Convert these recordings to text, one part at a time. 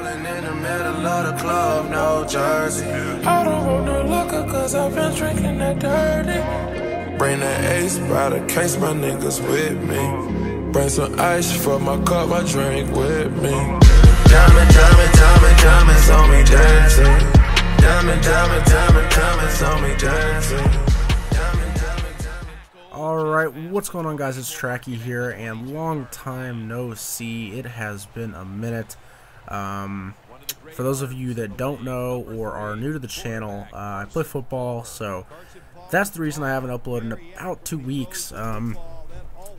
Rolling in the middle of the club, no jersey. I don't want no liquor cause I've been drinking that dirty. Bring the ace by the case, my niggas with me. Bring some ice for my cup, my drink with me. Diamond, diamond, diamond, diamonds on me dancing. Diamond, diamond, diamond, diamonds on me dancing. Alright, what's going on, guys? It's Tracky here, and long time no see. It has been a minute. For those of you that don't know or are new to the channel, I play football, so that's the reason I haven't uploaded in about 2 weeks. I'm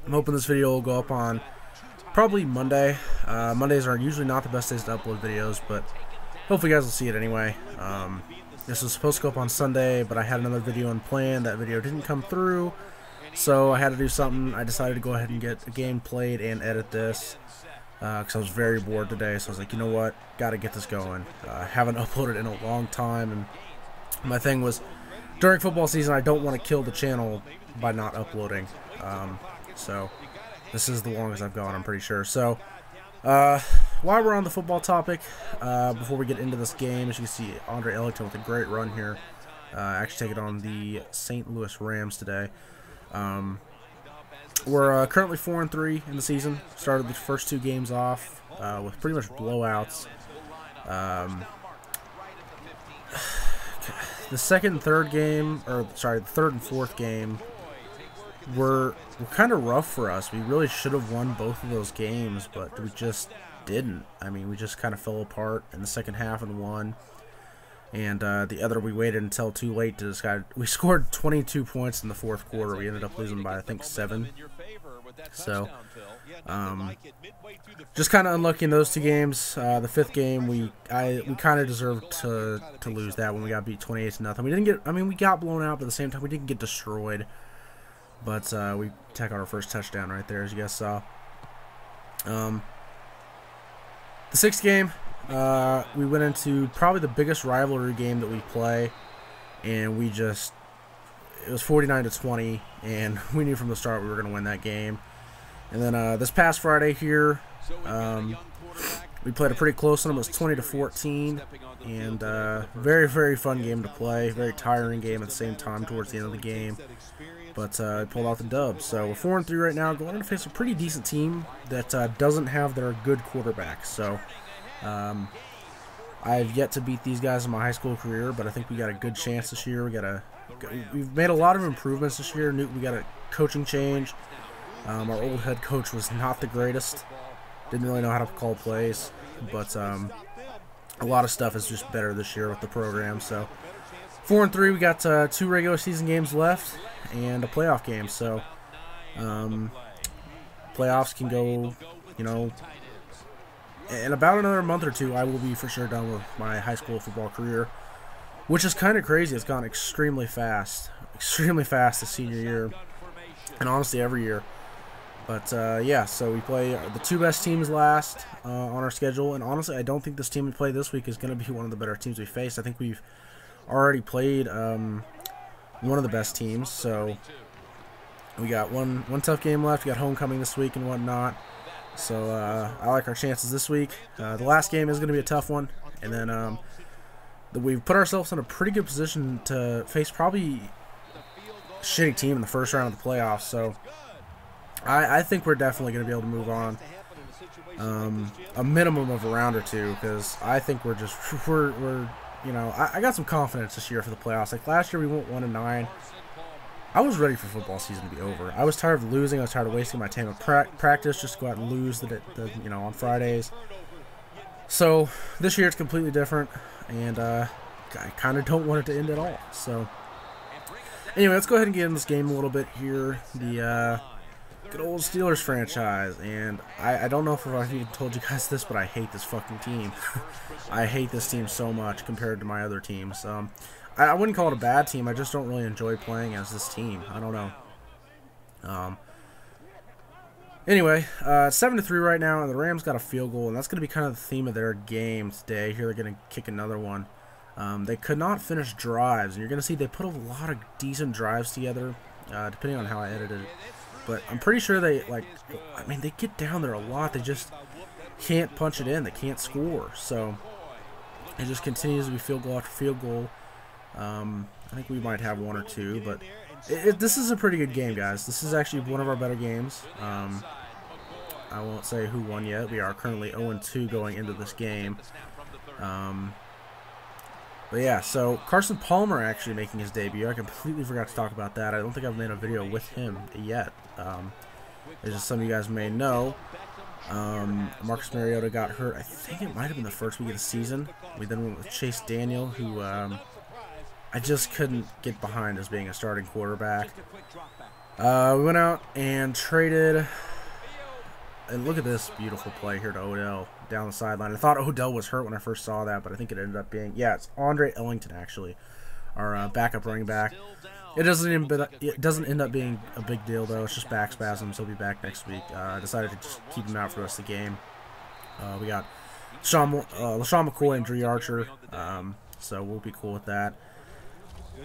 hoping this video will go up on probably Monday. Mondays are usually not the best days to upload videos, but hopefully you guys will see it anyway. This was supposed to go up on Sunday, but I had another video in plan. That video didn't come through, so I had to do something. I decided to go ahead and get a game played and edit this because I was very bored today. So I was like, you know what, gotta get this going. I haven't uploaded in a long time, and my thing was, during football season, I don't want to kill the channel by not uploading. So this is the longest I've gone, I'm pretty sure. So while we're on the football topic, before we get into this game, as you can see, Andre Ellington with a great run here. Actually taking on the St. Louis Rams today. We're currently 4-3 in the season. Started the first 2 games off with pretty much blowouts. The second and third game, or sorry, the third and fourth game, were kind of rough for us. We really should have won both of those games, but we just didn't. I mean, we just kind of fell apart in the second half and won. And the other, we waited until too late to decide. We scored 22 points in the fourth quarter. We ended up losing by, I think, 7. So, just kind of unlucky in those 2 games. The fifth game, we kind of deserved to lose that when we got beat 28-0. We didn't get. I mean, we got blown out, but at the same time, we didn't get destroyed. But we tacked our first touchdown right there, as you guys saw. The 6th game. We went into probably the biggest rivalry game that we play, and it was 49-20, and we knew from the start we were going to win that game. And then this past Friday here, we played a pretty close one. It was 20-14, and very, very fun game to play. Very tiring game at the same time towards the end of the game, but I pulled out the dub. So we're 4-3 right now, going to face a pretty decent team that doesn't have their good quarterback. So I've yet to beat these guys in my high school career, but I think we got a good chance this year. We've made a lot of improvements this year. We got a coaching change. Our old head coach was not the greatest. Didn't really know how to call plays, but a lot of stuff is just better this year with the program. So 4-3, we got 2 regular season games left and a playoff game. So playoffs can go, you know, in about another month or 2, I will be for sure done with my high school football career, which is kind of crazy. It's gone extremely fast this senior year, and honestly every year. But yeah, so we play the 2 best teams last on our schedule, and honestly, I don't think this team we play this week is going to be one of the better teams we face. I think we've already played one of the best teams, so we got one tough game left. We got homecoming this week and whatnot. So I like our chances this week. The last game is going to be a tough one, and then we've put ourselves in a pretty good position to face probably a shitty team in the first round of the playoffs. So I think we're definitely going to be able to move on a minimum of a round or 2, because I think we're you know, I got some confidence this year for the playoffs. Like last year we went 1-9. I was ready for football season to be over. I was tired of losing. I was tired of wasting my time at practice just to go out and lose you know, on Fridays. So this year it's completely different, and I kind of don't want it to end at all. So anyway, let's go ahead and get in this game a little bit here. The good old Steelers franchise, and I don't know if I've even told you guys this, but I hate this fucking team. I hate this team so much compared to my other teams. I wouldn't call it a bad team. I just don't really enjoy playing as this team. I don't know. Anyway, 7-3 right now, and the Rams got a field goal, and that's going to be kind of the theme of their game today. Here they're going to kick another one. They could not finish drives, and you're going to see they put a lot of decent drives together, depending on how I edited it. But I'm pretty sure they, like, I mean, they get down there a lot. They just can't punch it in. They can't score. So it just continues to be field goal after field goal. I think we might have one or two, but this is a pretty good game, guys. This is actually one of our better games. I won't say who won yet. We are currently 0-2 going into this game. But yeah, so Carson Palmer actually making his debut. I completely forgot to talk about that. I don't think I've made a video with him yet. As just some of you guys may know, Marcus Mariota got hurt. I think it might have been the first week of the season. We then went with Chase Daniel, who I just couldn't get behind as being a starting quarterback. We went out and traded, and look at this beautiful play here to Odell down the sideline. I thought Odell was hurt when I first saw that, but I think it ended up being, yeah, it's Andre Ellington actually, our backup running back. It doesn't end up being a big deal though. It's just back spasms. He'll be back next week. I decided to just keep him out for the rest of the game. We got LaShawn McCoy and Dre Archer, so we'll be cool with that.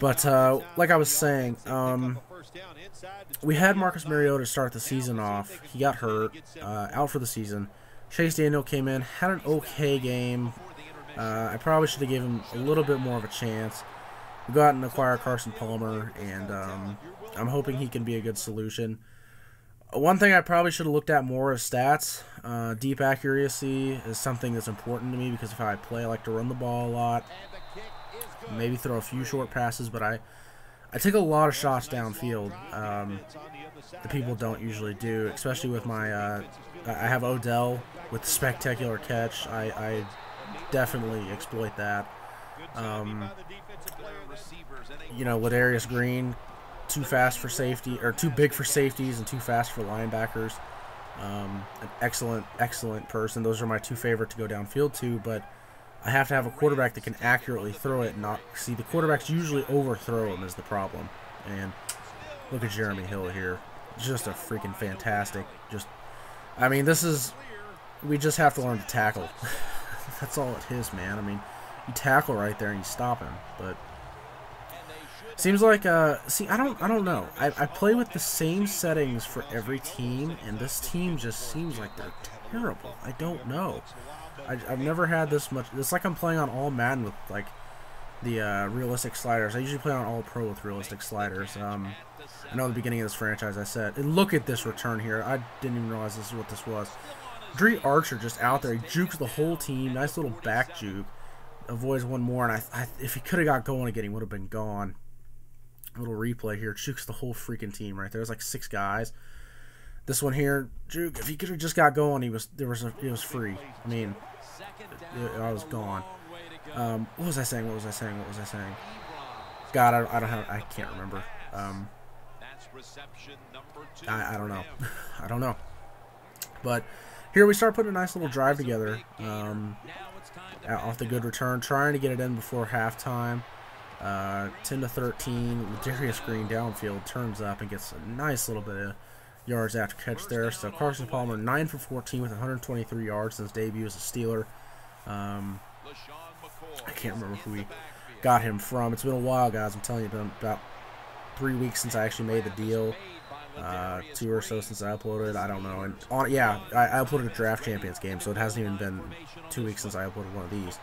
But like I was saying, we had Marcus Mariota start the season off. He got hurt, out for the season. Chase Daniel came in, had an okay game. I probably should have given him a little bit more of a chance. We go out and acquire Carson Palmer, and I'm hoping he can be a good solution. One thing I probably should have looked at more is stats. Deep accuracy is something that's important to me because if I play, I like to run the ball a lot. Maybe throw a few short passes, but I take a lot of shots downfield that people don't usually do, especially with my I have Odell with the spectacular catch. I definitely exploit that. You know, Ladarius Green, too fast for safety, or too big for safeties and too fast for linebackers. An excellent person. Those are my two favorite to go downfield to, but I have to have a quarterback that can accurately throw it. Not see, the quarterbacks usually overthrow him is the problem. And look at Jeremy Hill here, just a freaking fantastic. I mean, we just have to learn to tackle. That's all it is, man. I mean, you tackle right there and you stop him, but seems like see, I don't know. I play with the same settings for every team, and this team just seems like they're terrible. I don't know. I've never had this much. It's like I'm playing on all Madden with like the realistic sliders. I usually play on all pro with realistic sliders. I know at the beginning of this franchise I said, and look at this return here. I didn't even realize this is what this was. Dre Archer just out there. He jukes the whole team. Nice little back juke. Avoids one more, and if he could have got going again, he would have been gone. A little replay here. Jukes the whole freaking team right there. There's like 6 guys. This one here, juke. If he could have just got going, it was free. I mean, I was gone. What was I saying? God, I can't remember. I don't know. I don't know. But here we start putting a nice little drive together. Off the good return, trying to get it in before halftime. 10-13. Ladarius Green downfield turns up and gets a nice little bit of yards after catch there. So Carson Palmer 9 for 14 with 123 yards since debut as a Steeler. I can't remember who we got him from. It's been a while, guys. I'm telling you, it's been about 3 weeks since I actually made the deal. 2 or so since I uploaded. I don't know. And I uploaded a Draft Champions game, so it hasn't even been 2 weeks since I uploaded one of these.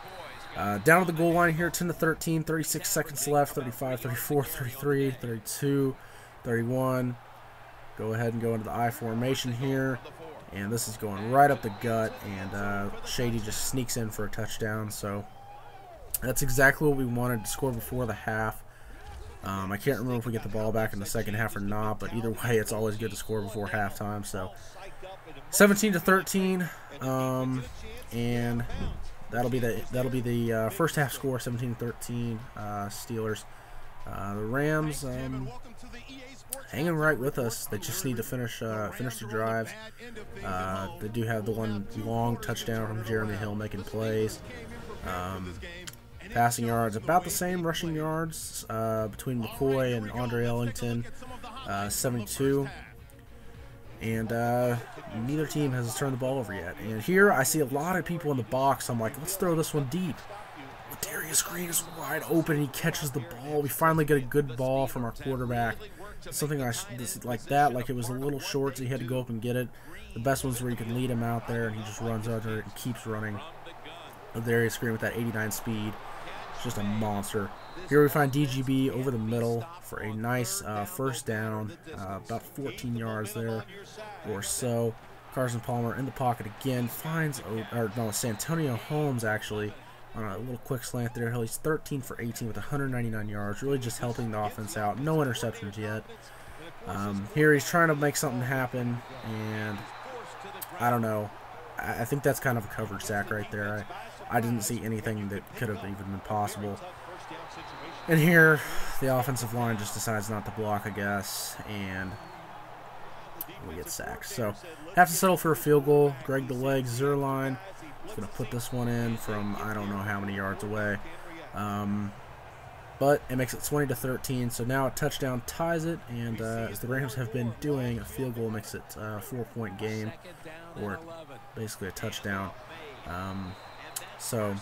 Down at the goal line here, 10-13, 36 seconds left, 35, 34, 33, 32, 31. Go ahead and go into the I formation here. And this is going right up the gut, and Shady just sneaks in for a touchdown. So that's exactly what we wanted to score before the half. I can't remember if we get the ball back in the second half or not, but either way, it's always good to score before halftime. So 17-13, and that'll be the first half score, 17-13 Steelers. The Rams hanging right with us. They just need to finish the drives. They do have the one long touchdown from Jeremy Hill making plays. Passing yards about the same. Rushing yards between McCoy and Andre Ellington, 72. And neither team has turned the ball over yet. And here I see a lot of people in the box. I'm like, let's throw this one deep. Ladarius Green is wide open. He catches the ball. We finally get a good ball from our quarterback. something like that. Like it was a little short, so he had to go up and get it. The best ones where you can lead him out there, and he just runs out there and keeps running. There he's screaming with that 89 speed. It's just a monster. Here we find DGB over the middle for a nice first down, about 14 yards there or so. Carson Palmer in the pocket again, finds, Santonio Holmes actually on a little quick slant there. He's 13 for 18 with 199 yards, really just helping the offense out. No interceptions yet. Here he's trying to make something happen, and I don't know. I think that's kind of a coverage sack right there. I didn't see anything that could have even been possible. And here, the offensive line just decides not to block, I guess, and we get sacked. So, have to settle for a field goal. Greg the Leg, Zerline. He's going to put this one in from I don't know how many yards away. But it makes it 20-13, so now a touchdown ties it, and as the Rams have been doing, a field goal makes it a 4-point game, or basically a touchdown. So,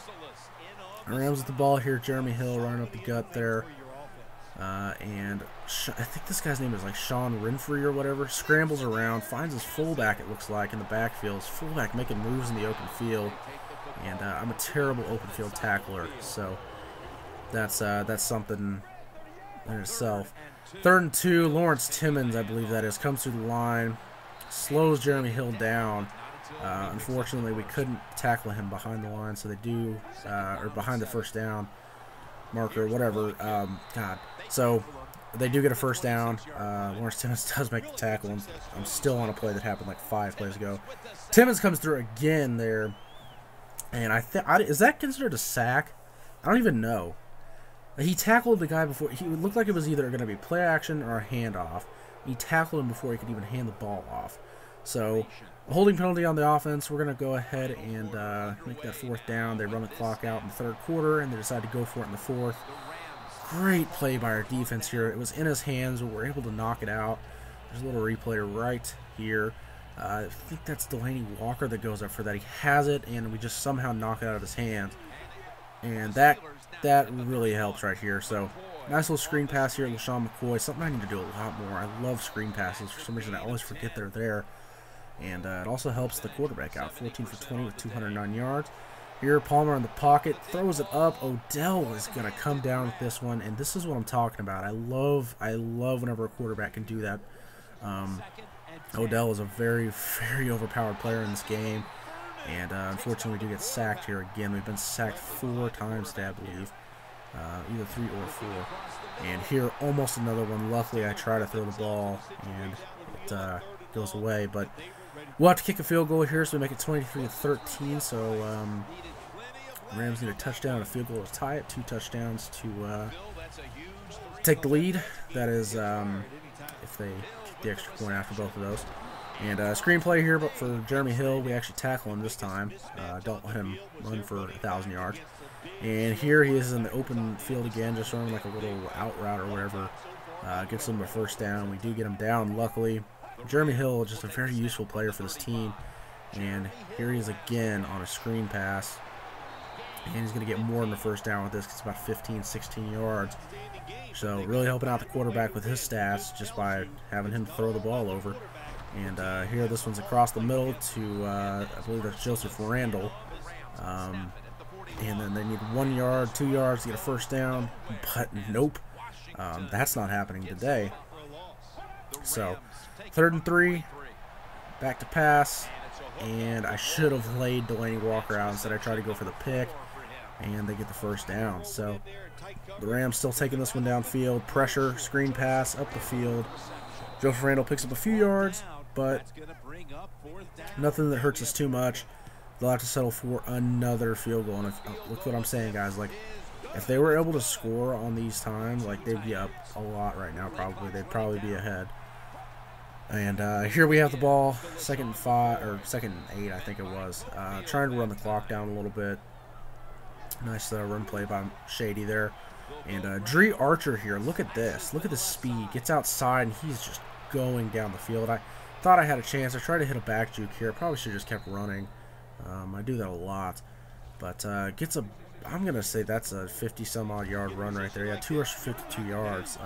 Rams with the ball here, Jeremy Hill running up the gut there, and I think this guy's name is like Sean Renfrey or whatever, scrambles around, finds his fullback, it looks like, in the backfield. His fullback making moves in the open field, and I'm a terrible open field tackler, so that's something in itself. 3rd and 2, Lawrence Timmons, I believe that is, comes through the line, slows Jeremy Hill down. Unfortunately, we couldn't tackle him behind the line, so they do, or behind the first down marker, whatever. So they do get a first down. Lawrence Timmons does make the tackle. I'm still on a play that happened like 5 plays ago. Timmons comes through again there, and is that considered a sack? I don't even know. He tackled the guy before. He looked like it was either going to be play action or a handoff. He tackled him before he could even hand the ball off. So, a holding penalty on the offense. We're going to go ahead and make that 4th down. They run the clock out in the 3rd quarter, and they decide to go for it in the 4th. Great play by our defense here. It was in his hands, but we're able to knock it out. There's a little replay right here. I think that's Delaney Walker that goes up for that. He has it, and we just somehow knock it out of his hands. And that really helps right here. So, nice little screen pass here with LaShawn McCoy. Something I need to do a lot more. I love screen passes. For some reason, I always forget they're there. And it also helps the quarterback out. 14 for 20 with 209 yards. Here, Palmer in the pocket. Throws it up. Odell is going to come down with this one. And this is what I'm talking about. I love whenever a quarterback can do that. Odell is a very, very overpowered player in this game. And unfortunately, we do get sacked here again. We've been sacked 4 times today, I believe. Either 3 or 4. And here, almost another one. Luckily, I try to throw the ball, and it goes away. But we'll have to kick a field goal here, so we make it 23-13. So Rams need a touchdown and a field goal to tie it. 2 touchdowns to take the lead. That is if they kick the extra point after both of those. And screenplay here, but for Jeremy Hill, we actually tackle him this time. Don't let him run for 1,000 yards. And here he is in the open field again, just running like a little out route or whatever. Gets him a first down. We do get him down, luckily. Jeremy Hill, just a very useful player for this team. And here he is again on a screen pass. And he's going to get more than the first down with this. It's about 15, 16 yards. So really helping out the quarterback with his stats just by having him throw the ball over. And here, this one's across the middle to, I believe that's Joseph Randall. And then they need 1 yard, 2 yards to get a first down. But nope, that's not happening today. So, 3rd and 3, back to pass. And I should have laid Delaney Walker out. Instead, I tried to go for the pick. And they get the first down. So, the Rams still taking this one downfield. Pressure, screen pass, up the field. Joseph Randall picks up a few yards, but nothing that hurts us too much. They'll have to settle for another field goal. And look what I'm saying, guys. Like, if they were able to score on these times, like, they'd be up a lot right now, probably. They'd probably be ahead. And here we have the ball, 2nd and 5, or 2nd and 8, I think it was. Trying to run the clock down a little bit. Nice run play by Shady there. And Dree Archer here, look at this. Look at the speed. Gets outside, and he's just going down the field. I thought I had a chance. I tried to hit a back juke here. Probably should have just kept running. I do that a lot. But gets a, I'm going to say that's a 50-some-odd yard run right there. Yeah, 2 rush for 52 yards.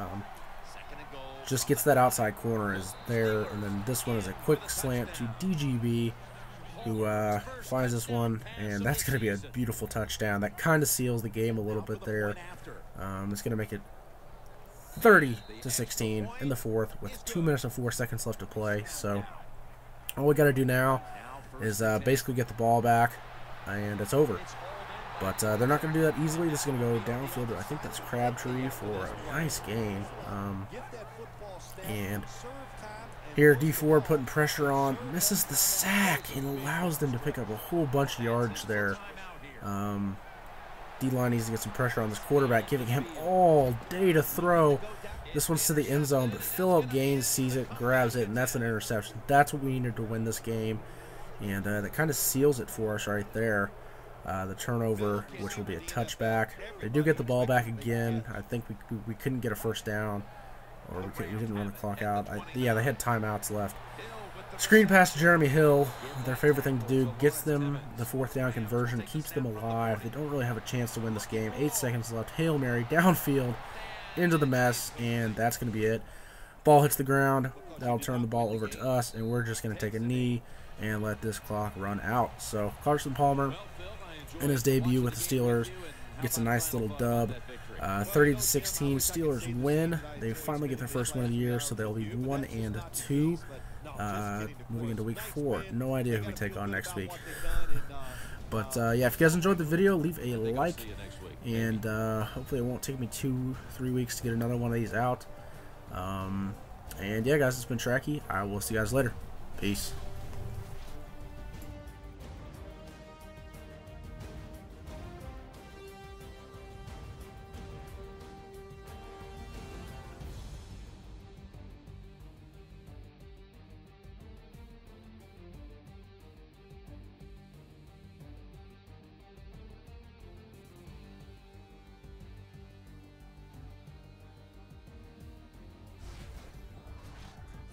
just gets that outside corner is there, and then this one is a quick slant to DGB, who finds this one, and that's going to be a beautiful touchdown. That kind of seals the game a little bit there. It's going to make it 30-16 in the fourth with 2 minutes and 4 seconds left to play. So all we got to do now is basically get the ball back, and it's over. But they're not going to do that easily. This is going to go downfield. I think that's Crabtree for a nice gain. And here, D4 putting pressure on. Misses the sack and allows them to pick up a whole bunch of yards there. D-line needs to get some pressure on this quarterback, giving him all day to throw. This one's to the end zone, but Phillip Gaines sees it, grabs it, and that's an interception. That's what we needed to win this game. And that kind of seals it for us right there. The turnover, which will be a touchback. They do get the ball back again. I think we couldn't get a first down, or we didn't run the clock out. Yeah, they had timeouts left. Screen pass to Jeremy Hill, their favorite thing to do, gets them the fourth down conversion, keeps them alive. They don't really have a chance to win this game. 8 seconds left. Hail Mary, downfield, into the mess, and that's going to be it. Ball hits the ground. That'll turn the ball over to us, and we're just going to take a knee and let this clock run out. So Carson Palmer, in his debut with the Steelers, gets a nice little dub. 30-16, Steelers win. They finally get their first win of the year, so they'll be 1-2. Moving into week 4. No idea who we take on next week. But yeah, if you guys enjoyed the video, leave a like, and hopefully it won't take me 2-3 weeks to get another one of these out. And yeah, guys, it's been Tracky. I will see you guys later. Peace.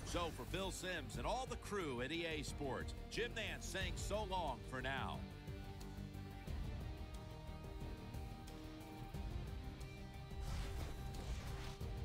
So for Phil Simms and all the crew at EA Sports, Jim Nance saying so long for now.